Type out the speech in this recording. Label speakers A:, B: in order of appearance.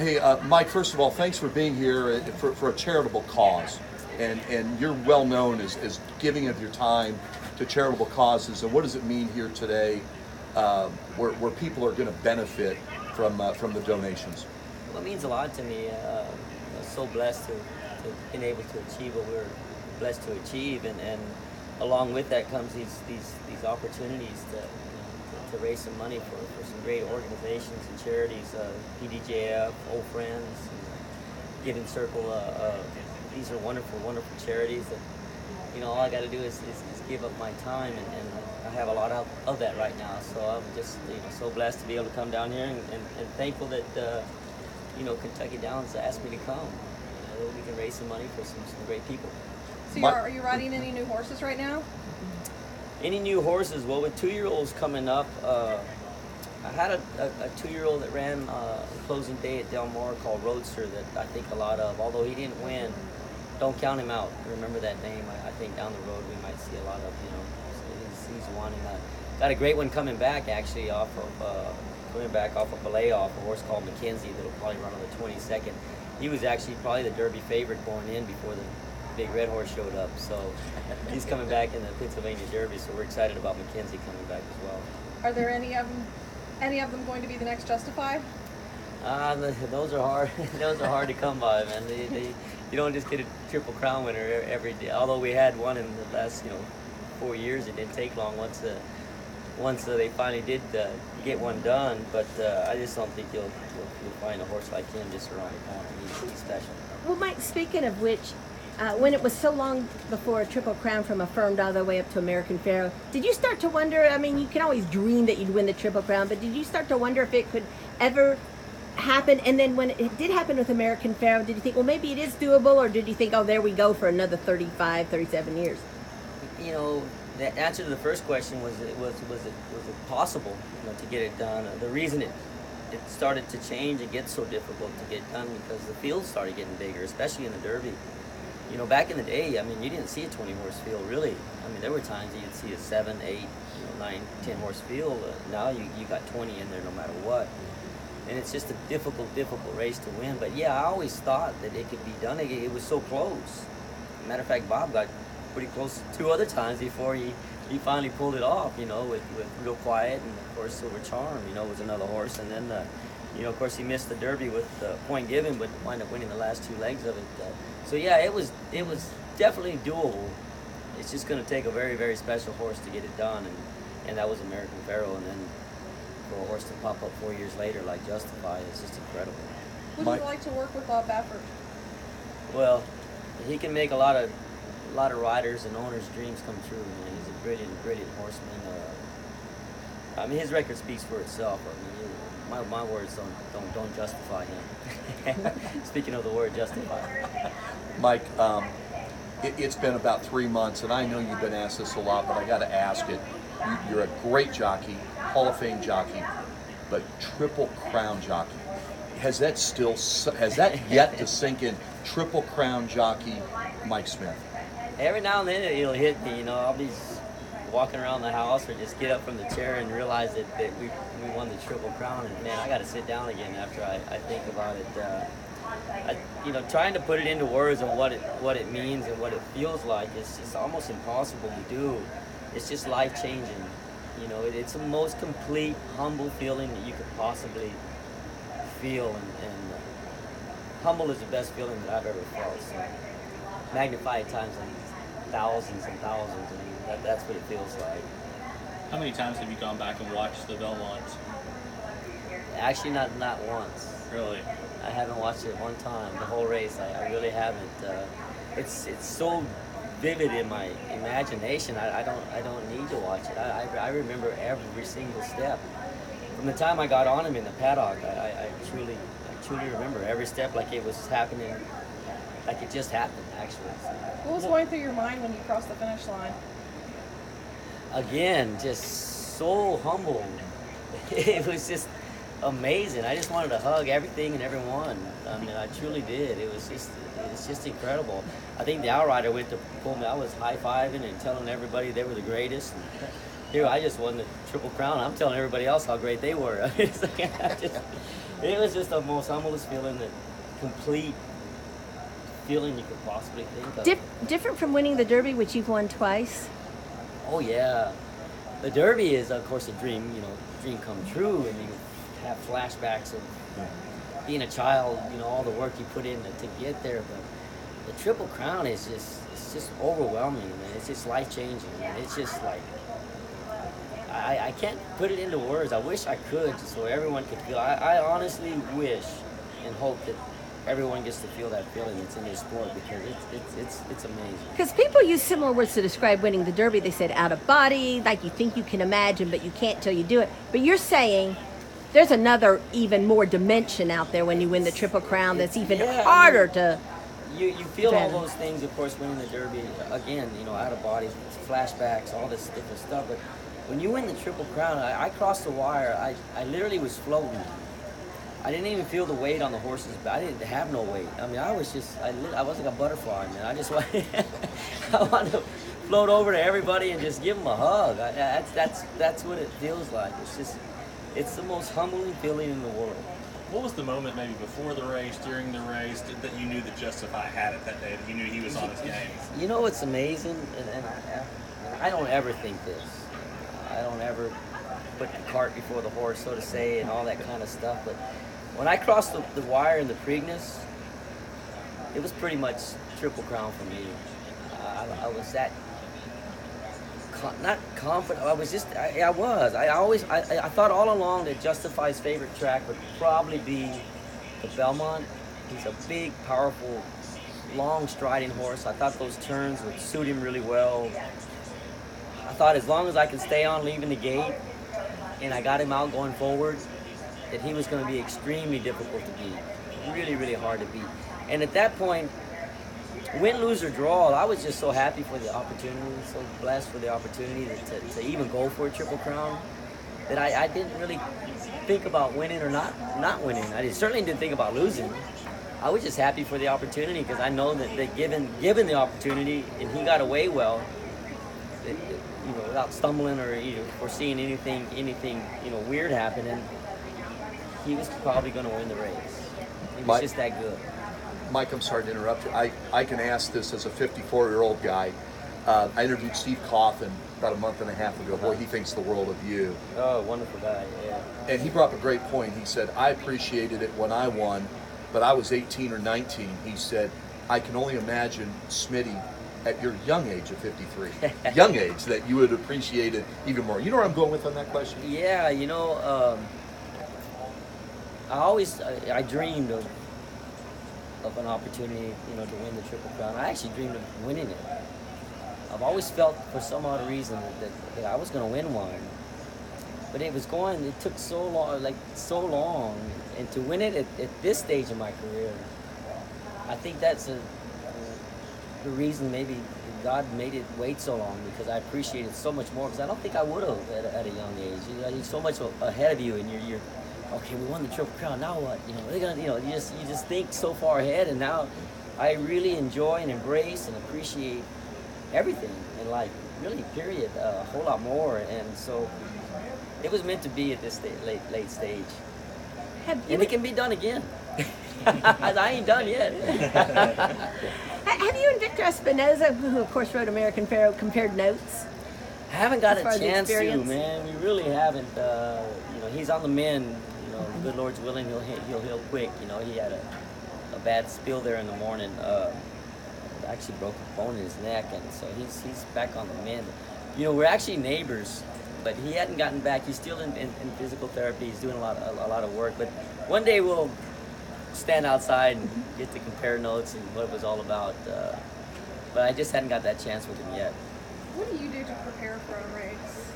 A: Hey, Mike, first of all, thanks for being here for a charitable cause. And you're well known as giving of your time to charitable causes. And what does it mean here today where people are going to benefit from the donations?
B: Well, it means a lot to me. I'm so blessed to been able to achieve what we're blessed to achieve, and along with that comes these opportunities to raise some money for some great organizations and charities, PDJF, Old Friends, and Giving Circle. These are wonderful charities that, all I got to do is give up my time, and I have a lot of that right now. So I'm just, so blessed to be able to come down here, and thankful that, Kentucky Downs asked me to come. We can raise some money for some great people.
C: So are you riding any new horses right now?
B: Any new horses? Well, with 2-year-olds coming up, I had a 2-year-old that ran closing day at Del Mar called Roadster that I think a lot of. Although he didn't win, don't count him out. Remember that name. I think down the road we might see a lot of. So he's wanting that. Got a great one coming back actually off of Belay off a horse called Mackenzie that'll probably run on the 22nd. He was actually probably the Derby favorite going in before the big red horse showed up. So he's coming back in the Pennsylvania Derby. So we're excited about Mackenzie coming back as well.
C: Are there any of them going to be the next Justify?
B: Those are hard. Those are hard to come by, man. You don't just get a Triple Crown winner every day. Although we had one in the last 4 years, it didn't take long once they finally did get one done. But I just don't think you'll find a horse like him just around the corner. He's special.
D: Well, Mike, speaking of which, when it was so long before a Triple Crown from Affirmed all the way up to American Pharoah, did you start to wonder, I mean, you can always dream that you'd win the Triple Crown, but did you start to wonder if it could ever happen? And then when it did happen with American Pharoah, did you think, well, maybe it is doable, or did you think, oh, there we go for another 35, 37 years?
B: The answer to the first question was it possible to get it done? The reason it started to change and get so difficult to get done because the fields started getting bigger, especially in the Derby. Back in the day, I mean, you didn't see a 20-horse field, really. I mean, there were times you'd see a 7, 8, 9, 10-horse field. Now you got 20 in there no matter what. And it's just a difficult race to win. But, yeah, I always thought that it could be done. It was so close. Matter of fact, Bob got pretty close 2 other times before he finally pulled it off, with Real Quiet, and, of course, Silver Charm, was another horse. And then, of course, he missed the Derby with Point Given, but wound up winning the last 2 legs of it. So yeah, it was definitely doable. It's just going to take a very, very special horse to get it done, and that was American Pharoah. And then for a horse to pop up 4 years later like Justify, it's just incredible.
C: Would you like to work with Bob Baffert?
B: Well, he can make a lot of riders and owners' dreams come true. Man, he's a brilliant horseman. I mean, his record speaks for itself. I mean, my words don't justify him. Speaking of the word justify.
A: Mike, it's been about 3 months, and I know you've been asked this a lot, but I got to ask it. You're a great jockey, Hall of Fame jockey, but Triple Crown jockey. Has that yet to sink in? Triple Crown jockey, Mike Smith.
B: Every now and then it'll hit me. I'll be walking around the house or just get up from the chair and realize that we won the Triple Crown, and man, I got to sit down again after I think about it. Trying to put it into words on what it means and what it feels like is just almost impossible to do. It's just life changing. It's the most complete, humble feeling that you could possibly feel, and humble is the best feeling that I've ever felt. So magnified times like thousands and thousands, and that's what it feels like.
E: How many times have you gone back and watched the Belmont?
B: Actually, not once.
E: Really?
B: I haven't watched it one time, the whole race. I really haven't. It's so vivid in my imagination. I don't need to watch it. I remember every single step. From the time I got on him in the paddock, I truly remember every step like it was happening, like it just happened, actually. So,
C: What was going through your mind when you crossed the finish line?
B: again, just so humble. It was just amazing. I just wanted to hug everything and everyone. I mean, I truly did. It's just incredible. I think the Outrider went to pull me. I was high-fiving and telling everybody they were the greatest. Here, I just won the Triple Crown. I'm telling everybody else how great they were. I mean, it's like, It was just the most humblest feeling, that complete feeling you could possibly think of.
D: Different from winning the Derby, which you've won twice.
B: Oh yeah, the Derby is of course a dream, dream come true, and you have flashbacks of being a child, all the work you put in to get there. But the Triple Crown is it's just overwhelming, man. It's just life changing, man. It's just like I can't put it into words. I wish I could, so everyone could feel. I honestly wish and hope that everyone gets to feel that feeling that's in this sport, because it's amazing.
D: Because people use similar words to describe winning the Derby. They said out of body, like you think you can imagine, but you can't till you do it. But you're saying there's another, even more dimension out there when you win the Triple Crown that's even harder to.
B: You feel all those things, of course, winning the Derby. Again, out of body, flashbacks, all this different stuff. But when you win the Triple Crown, I crossed the wire. I literally was floating. I didn't even feel the weight on the horse's back. I didn't have no weight. I mean, I was just, I was like a butterfly, man. I just wanted, I wanted to float over to everybody and just give them a hug. That's what it feels like. It's the most humbling feeling in the world.
E: What was the moment, maybe before the race, during the race, that you knew that Justify had it that day, that you knew he was on his game?
B: You know what's amazing, and I don't ever think this. I don't ever put the cart before the horse, so to say, and all that kind of stuff. But when I crossed the wire in the Preakness, it was pretty much Triple Crown for me. I was that not confident. I was just. I was. I thought all along that Justify's favorite track would probably be the Belmont. He's a big, powerful, long striding horse. I thought those turns would suit him really well. I thought as long as I could stay on leaving the gate and I got him out going forward, that he was going to be extremely difficult to beat. Really, really hard to beat. And at that point, win, lose, or draw, I was just so happy for the opportunity, so blessed for the opportunity to even go for a Triple Crown, that I didn't really think about winning or not winning. I certainly didn't think about losing. I was just happy for the opportunity, because I know that given the opportunity, and he got away well, without stumbling or foreseeing anything weird happening, he was probably going to win the race. He was just that good.
A: Mike, I'm sorry to interrupt you. I can ask this as a 54-year-old guy. I interviewed Steve Coffin about a month and a half ago. Boy, he thinks the world of you.
B: Oh, wonderful guy, yeah.
A: And he brought up a great point. He said, I appreciated it when I won, but I was 18 or 19. He said, I can only imagine, Smitty, at your young age of 53, young age, that you would appreciate it even more. You know where I'm going with on that question?
B: Yeah, I dreamed of an opportunity, to win the Triple Crown. I actually dreamed of winning it. I've always felt, for some odd reason, that I was going to win one. But it took so long, and to win it at this stage of my career, I think that's the reason maybe God made it wait so long, because I appreciate it so much more, because I don't think I would have at a young age. You're so much ahead of you, and you're okay, we won the Triple Crown, now what? They're gonna, you just think so far ahead, and now I really enjoy and embrace and appreciate everything in life, really, period, a whole lot more. And so it was meant to be at this late stage. And it can be done again. I ain't done yet.
D: Have you and Victor Espinoza, who of course wrote American Pharaoh, compared notes?
B: I haven't got a
D: As far as
B: chance to,
D: experience?
B: man. We really haven't. He's on the mend. The good Lord's willing, he'll heal quick. He had a bad spill there in the morning. Actually broke a bone in his neck, and so he's back on the mend. We're actually neighbors, but he hadn't gotten back. He's still in physical therapy. He's doing a lot of work. But one day we'll stand outside and get to compare notes and what it was all about. But I just hadn't got that chance with him yet.
C: What do you do to prepare for a race?